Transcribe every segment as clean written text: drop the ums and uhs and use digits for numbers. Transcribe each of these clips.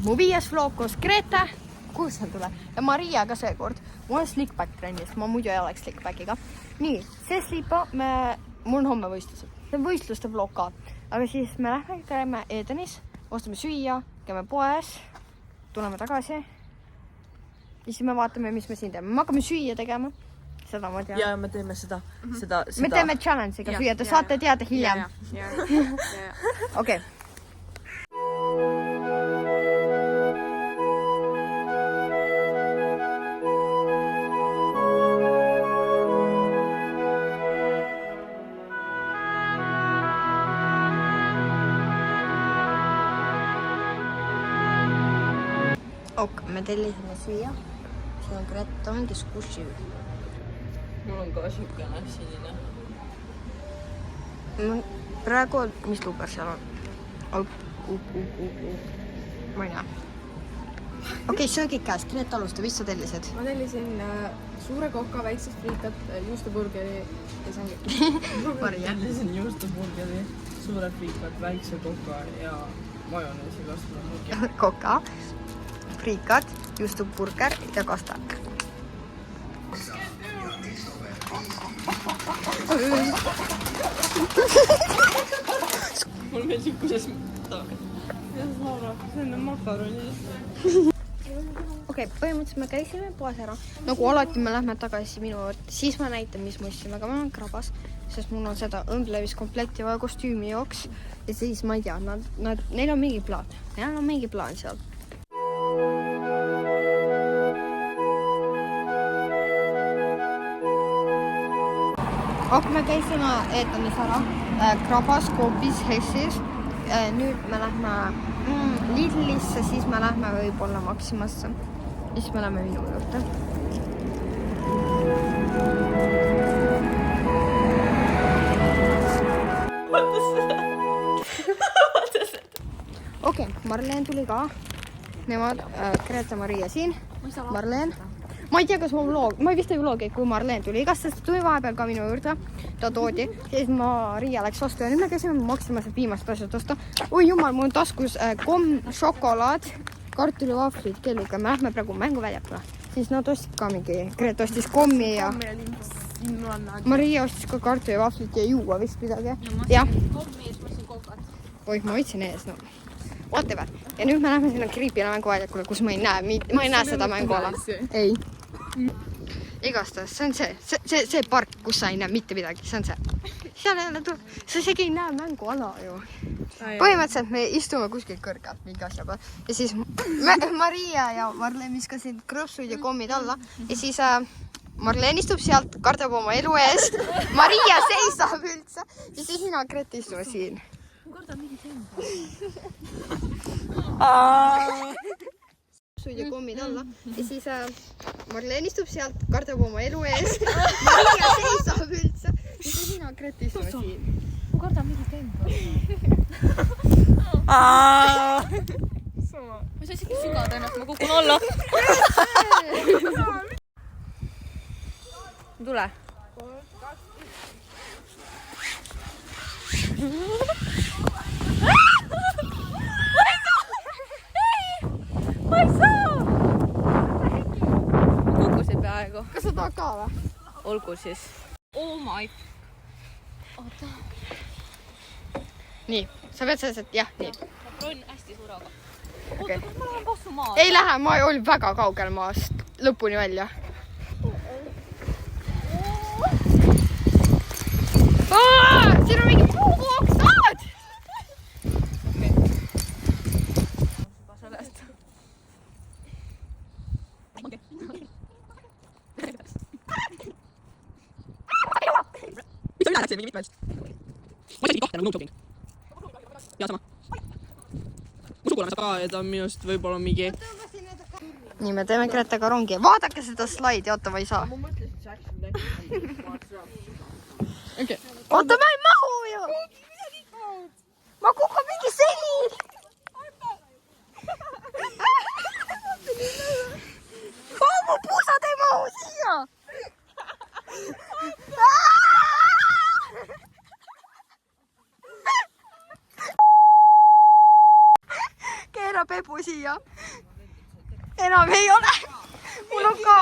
nüüd mu 5. vlog koos Grete, kuhu seal tuleb, ja Maria ka seekord. Mul on slickback trennis, ma muidu ei oleks slickbackiga. Nii, see slipa, mul on homme võistlused. See on võistluste vlog ka. Aga siis me lähme käime Edenis, ostame süüa, käime poes, tuleme tagasi. Ja siis me vaatame, mis me siin teeme. Me hakkame süüa tegema. Seda ma tean. Ja me teeme seda. Me teeme challenge'iga süüa, te saate teada hiljem. Okei. Me tellisime süüa. See on Greta, mingi squishy. Mul on ka siukene sinine. Praegu, mis luuper seal on? Ma ei näe. Okei, söögid käest. Greta alusta, mis sa tellisid? Ma tellisin suure koka, väiksed friikat, juustuburgeri ja see on Maria. Tellisin juustuburgeri, suure friikat, väikse koka ja majoneesi kasvanud. Koka, friikat, juustuburger ja kastak. Mul meeldib, kuidas see on makaroni. Okei, põhimõtteliselt me käisime poes ära. Nagu alati me lähme tagasi minu juurde. Siis ma näitan, mis ma ostsin. Aga ma olen krabas, sest mul on seda õndlevis komplekti vaja kostüümi jooks. Ja siis ma ei tea, neil on mingi plaan. Neil on mingi plaan seal. Aga me käisime Eetanis ära, Krabas, Coopis, Hessis. Nüüd me lähme Lidlisse, siis me lähme võib-olla Maximasse. Siis me lähme minu juurde. Okei, Marleen tuli ka. Nemad, Grete, Maria siin. Marleen. Ma ei tea, kas ma vist ei vlogi, kui Marleen tuli. Igastest tuli vahepeal ka minu juurde. Ta toodi. Siis Maria läks vastu ja nüüd me käisime Maximasse viimast asjad osta. Oi jumal, mul on taskus šokolaad, kartulivaaflid, kelluga. Me lähme praegu mänguväljakule. Siis nad ostsid ka mingi, Grete ostis kommi ja Maria ostis ka kartulivaaflit ja juua vist midagi. Ja kommi ees, ma ostsin kokad. Oih, ma võtsin ees, no. Whatever. Ja nüüd me lähme sinna Kriipile mänguväljakule, kus ma ei näe seda mänguala. Ei. Igastas, see on see park, kus sa ei näe mitte midagi, see on see. Seal jälle sa isegi ei näe mänguala ju. Põhimõtteliselt me istume kuskil kõrgelt mingi asja peal. Ja siis Maria ja Marleen viskasid krõpsud ja kommid alla. Ja siis Marleen istub sealt, kardab oma elu eest. Maria seisab üldse. Ja siis mina Grete istume siin. Ma kardan mingi ja kommid alla. Ja siis Marleen istub sealt, kardab oma elu eest. Maria seisab üldse. Ja siis mina Grete istume siin. Ma kardan mingi tempo. Ma ei saa isegi sügada ennast, ma kukun alla. Tule. Ma ei saa! Kukkusid peaaegu. Kas sa tahad ka või? Olgu siis. Oh my... Oota. Nii, sa pead selles, et jah, nii. Ma proovin hästi suuraga. Oota, kas ma lähen vastu maad? Ei lähe, ma olin väga kaugel maast lõpuni välja. Siin on mingi puuoksad! Mis sa üle läksid mingi mitmest? Ma isegi kahte nagu no-jogging. Ja sama. Mu sugulane saab ka, et on minust võib-olla mingi... Nii, me teeme Gretega rongi. Vaadake seda slaidi, oota, ma ei saa. Oota, ma ei mahu ju! Ma kukun mingi selin! Mu puusad ei mahu siia! Keera pebu siia. enam ei ole. Mul on ka.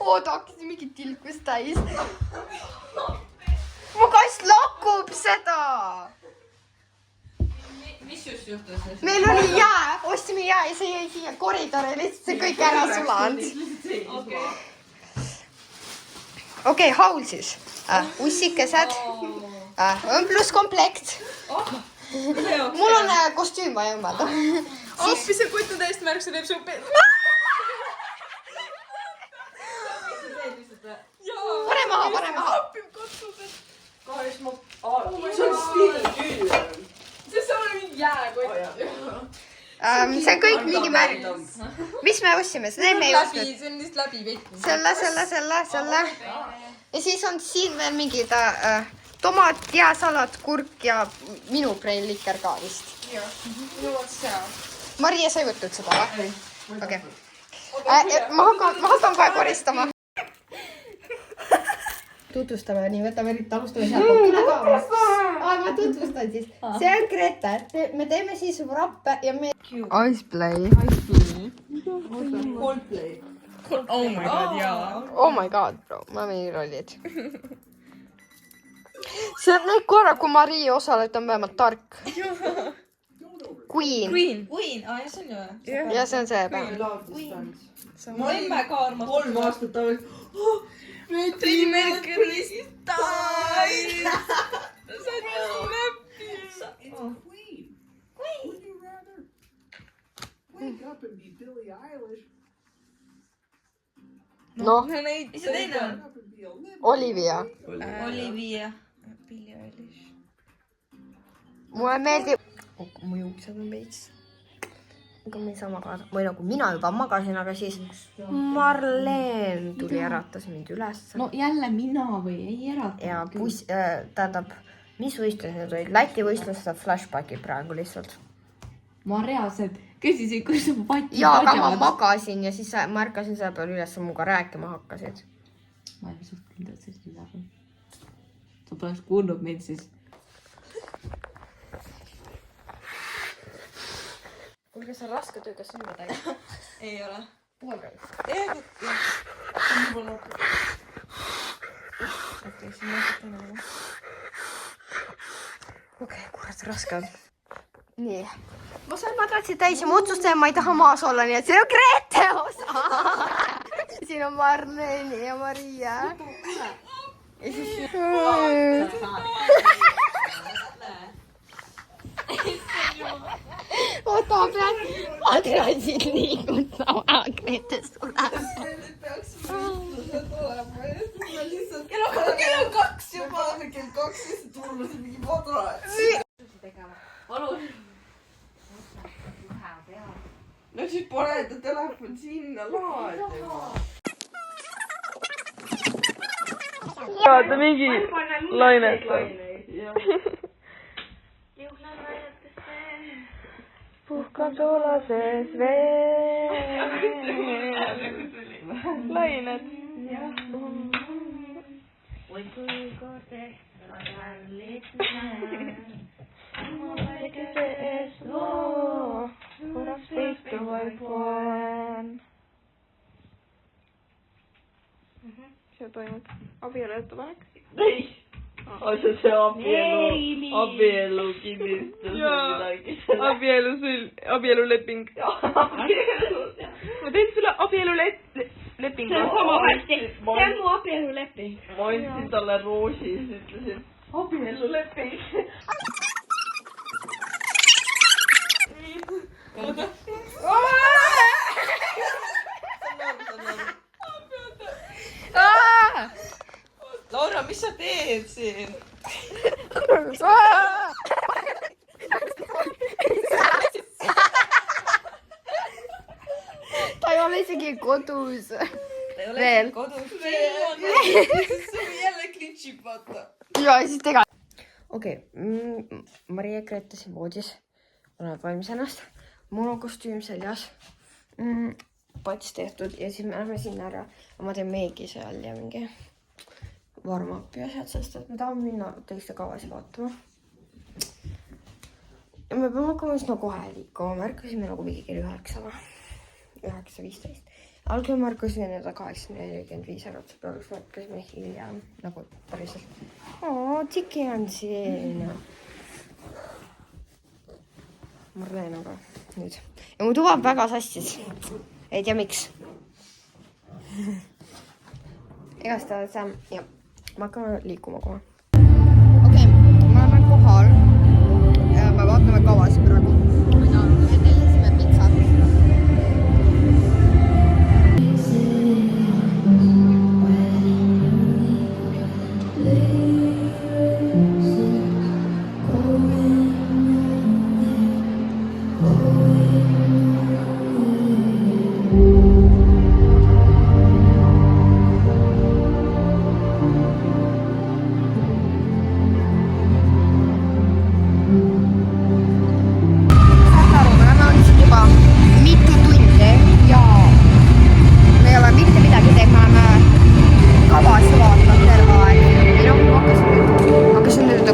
Oota, hakkasin mingit tilkust täis. Mu kass lakub seda. Mis just juhtus? Meil oli jää, ostsime jää ja see jäi siia koridori, lihtsalt see kõik ära sulanud. Okei, haul siis. Ussikesed. Õmbluskomplekt. Mul on kostüüm vaja õmmelda. Appi see kutu täiesti märksa teeb supi. Pane maha. Appi kotsused. Kahjuks ma... See on still. See on mingi jääkott. See on kõik mingi märk. Mis me ostsime? See me ei ostnud. See on lihtsalt läbi vetnud. Selle. Ja siis on siin veel mingid tomat, jääsalat, kurk ja minu preilikker ka vist. Maria, sa ei võtnud seda või? Okei. Ma hakkan kohe koristama. Tutvustame, nii võtame nüüd alustame sealt üle kaamerast. Ma tutvustan siis. See on Grete. Me teeme siis rappe ja me... Iceplay. Coldplay. Oh my god, jaa. Oh my god, bro. Ma mingid rollid. See on nüüd korra, kui Marii osaleb, on vähemalt tark. Queen. Jah, see on ju. Ja see on see päev. Ma olin väga armas. 3 aastat tagasi. Freddie Mercury style. See on nii läbi. It's Queen. Would you rather wake up and be Billie Eilish? Noh, Mis see teine on? Up and be Olivia. Olivia. Billie Eilish. Mulle meeldib... Mu juuksed on veits. Aga me ei saa magada. Või nagu mina juba magasin, aga siis Marleen tuli äratas mind üles. No jälle mina või ei ärata? Ja tähendab, mis võistlused need olid? Läti võistlused flashbacki praegu lihtsalt. Ma reaalselt küsisin, kus sa pati Ja, aga ma magasin ja siis ma ärkasin selle peale üles, sa muga rääkima hakkasid. Ma ei suht kindlalt sellest midagi. Sa poleks kuulnud meid siis. Kuulge, see on raske töö, kas on midagi? Ei ole. Poolkäi. Okei, kurat, raske on. Nii. Ma sain madratsi täis ja ma otsustasin, ma ei taha maas olla, nii et siin on Grete osa. Siin on Marlene ja Maria. Ja siis... Oota, ma pean madratsid liigutama Grete sulle. Kell on 2 juba. Kell 2 lihtsalt tulnud mingi madrat. Palun. No siis pane ta telefon sinna laadima. Vaata mingi lainet. Puhkan sulases vees. Lainet. Oi kui korteks on lihtsalt. Mulle sees loo. Korras peistu vaid poen. See toimub abieluettepanek. Ei. Osa see abielu kinnistus või midagi. Abieluleping. Ma teen sulle abielulepingu. See on sama hästi. See on mu abieluleping. Ma andsin talle roosi, siis ütlesin abieluleping. Laura, mis sa teed siin? ta ei ole isegi kodus. Veel. jälle klitsib, vaata. Ja siis Okei, Maria Grete siin voodis. Olen valmis ennast. Mul on kostüüm seljas. Pats tehtud ja siis me lähme sinna ära. Ma teen meegi seal ja mingi warm-up ja asjad, sest et me tahame minna teiste kavasid vaatama. Ja me peame hakkama üsna kohe liikuma. Me ärkasime nagu mingi kell 9:15. Algul me ärkasime 8:45 ära, et praegu me ärkasime hiljem nagu päriselt. Tiki on siin. Marleen aga nüüd. Ja mu tuba on väga sassis. Ei tea miks. Igastahes ja me hakkame liikuma kohe. Okei, me oleme kohal. Me vaatame kavasi praegu. Me tellisime pitsat.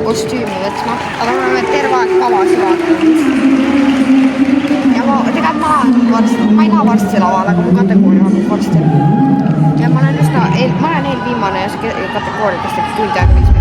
Kostüümi võtma, aga me oleme terve aeg kavasi vaatanud. Ja ma ei lähe varsti lavale, aga mu kategooria on varsti. Ja ma olen eelviimane ja see kategooria, kes teeb tund aega 5 minutit.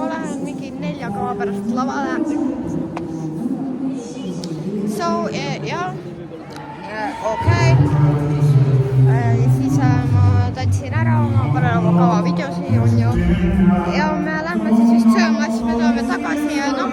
ma lähen mingi 4 kava pärast lavale. So ja okei. Ja siis ma tantsin ära oma parema kava videosi on ju. Ja me lähme siis vist sööma, siis me tuleme tagasi ja noh.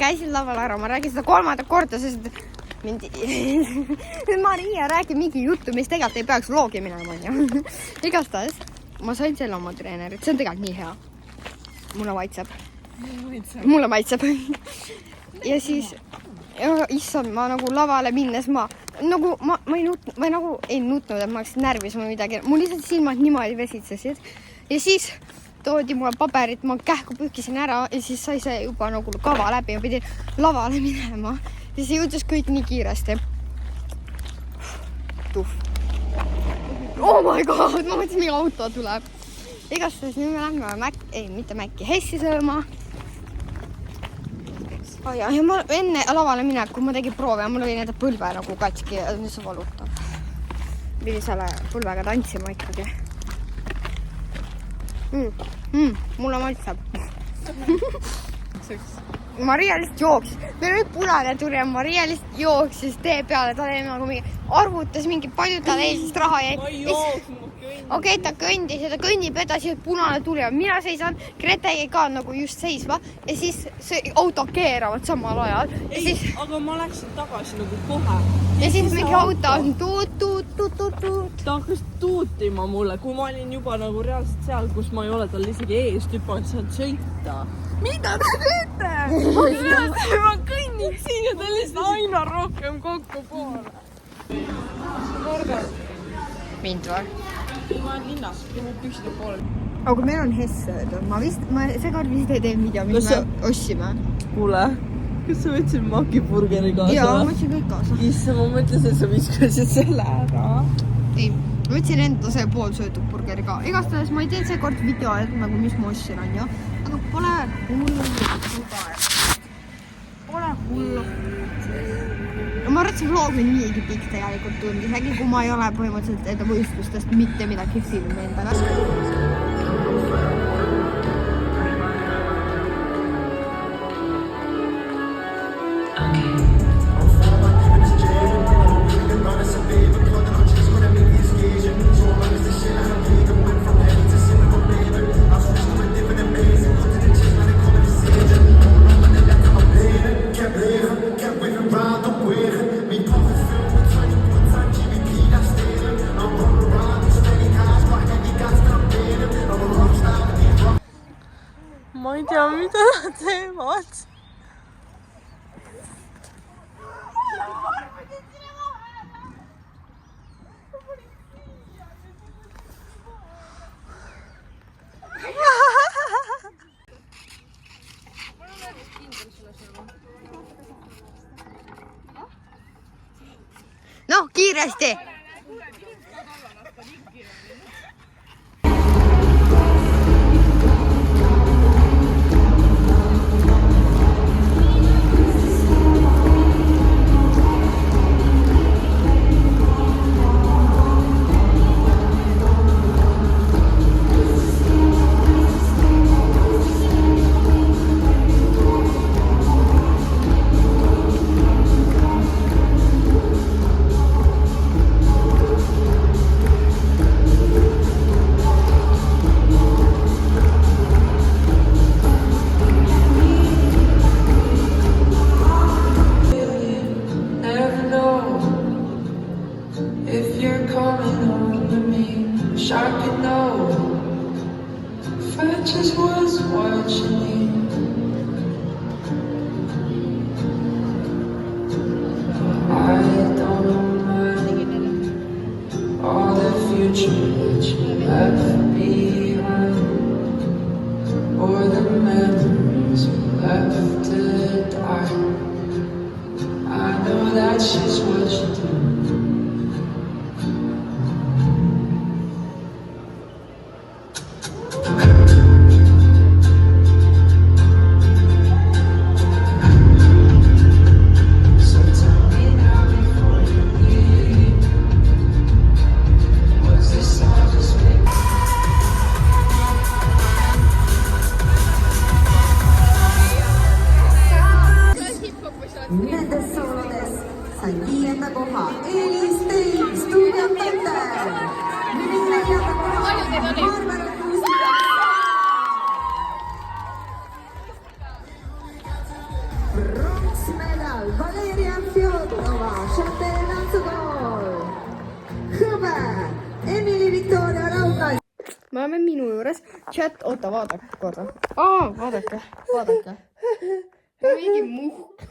käisin laval ära, ma räägin seda 3. korda, sest mind Maria räägib mingi juttu, mis tegelikult ei peaks vlogi minema, onju. Igastahes ma sain selle oma treenerit, see on tegelikult nii hea. Mulle maitseb. Ja siis, issand, ma nagu lavale minnes ma ei nutnud, et ma oleksin närvis või midagi. Mul lihtsalt silmad niimoodi vesitsesid. Ja siis toodi mulle paberit, ma kähku pühkisin ära ja siis sai see juba nagu kava läbi ja pidin lavale minema. Ja see jõudis kõik nii kiiresti. Tuhv. Oh my god, ma mõtlesin, mingi auto tuleb. Igastahes nüüd me lähme Hessi sööma. Ja ma enne lavale mineku ma tegin proovi ja mul oli nende põlve nagu katski ja nüüd see valutab. Pidi selle põlvega tantsima ikkagi. Mulle maitseb. Maria lihtsalt jooksis. Meil oli punane tuli ja Maria lihtsalt jooksis tee peale. Ta oli nagu mingi arvutas mingi palju tal eilsest raha jäi. Ma ei jooksnud, ma kõndin. Okei, ta kõndis ja ta kõnnib edasi, punane tuli ja mina seisan. Grete jäi ka nagu just seisva ja siis see auto keeravad samal ajal. Ei, aga ma läksin tagasi nagu kohe. Ja siis mingi auto on tuut. Ta hakkas tuutima mulle, kui ma olin juba nagu reaalselt seal, kus ma ei ole tal isegi eest hüpanud, saanud sõita. Mida te teete? Ma kõnnin siin ja ta lihtsalt aina rohkem kokku poole. Mind või? Ma olen linnas, kui mu püksid on poole. Aga meil on Hess söödud. Ma seekord vist ei teinud video, mis me ostsime. Kuule, kas sa võtsid makiburgeri kaasa? Jaa, ma võtsin kõik kaasa. Issa, ma mõtlesin, et sa viskasid selle ära. Ei, ma võtsin enda see pool söödud burgeri ka. Igastahes ma ei teinud seekord video, et nagu mis ma ostsin on ju. Aga pole hullu. Pole hullu. Ma arvan, et see vlog on niigi pikk tegelikult tundis. Äkki kui ma ei ole põhimõtteliselt enda võistlustest mitte midagi filmi endaga. Ma ei tea, mida nad teevad. Noh, kiiresti! Nendes soolodes sai 5. koha Elis Teim stuudiotante. Nüüd 4. koha Marvel Kuusik. pronksmedal Valeria Fjodorova, Chantel Natsukool. Hõbe Emily Victoria Raukas. me oleme minu juures. Chat, oota, vaadake korra. Vaadake. mingi muhk.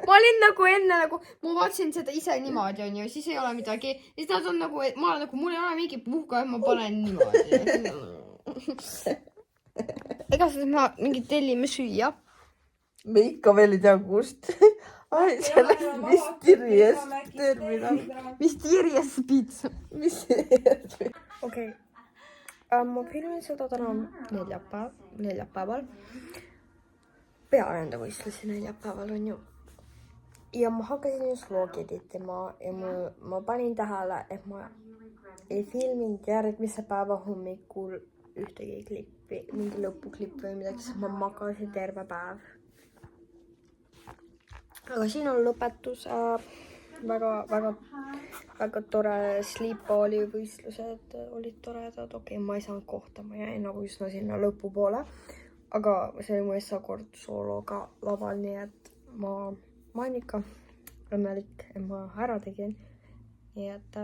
ma olin nagu enne ma vaatasin seda ise niimoodi onju, siis ei ole midagi. siis nad on nagu, ma olen nagu, mul ei ole mingit muhka, ma panen niimoodi. igatahes ma mingi tellime süüa. me ikka veel ei tea kust. ai, see läks Mysterious terminal. Mysterious Pizza. Mysterious. Okei. Ma filmin seda täna neljapäeval. pearändevõistlusi neljapäeval on ju. ja ma hakkasin just vlogi editima ja ma panin tähele, et ma ei filminud järgmise päeva hommikul ühtegi klippi, mingi lõpuklippi või midagi, sest ma magasin terve päev. aga siin on lõpetus. väga tore sleepballi võistlused olid toredad. Okei, ma ei saanud kohta, ma jäin nagu üsna sinna lõpupoole. aga see oli mu esmakord soologa laval, nii et ma olen ikka õnnelik, et ma ära tegin. nii et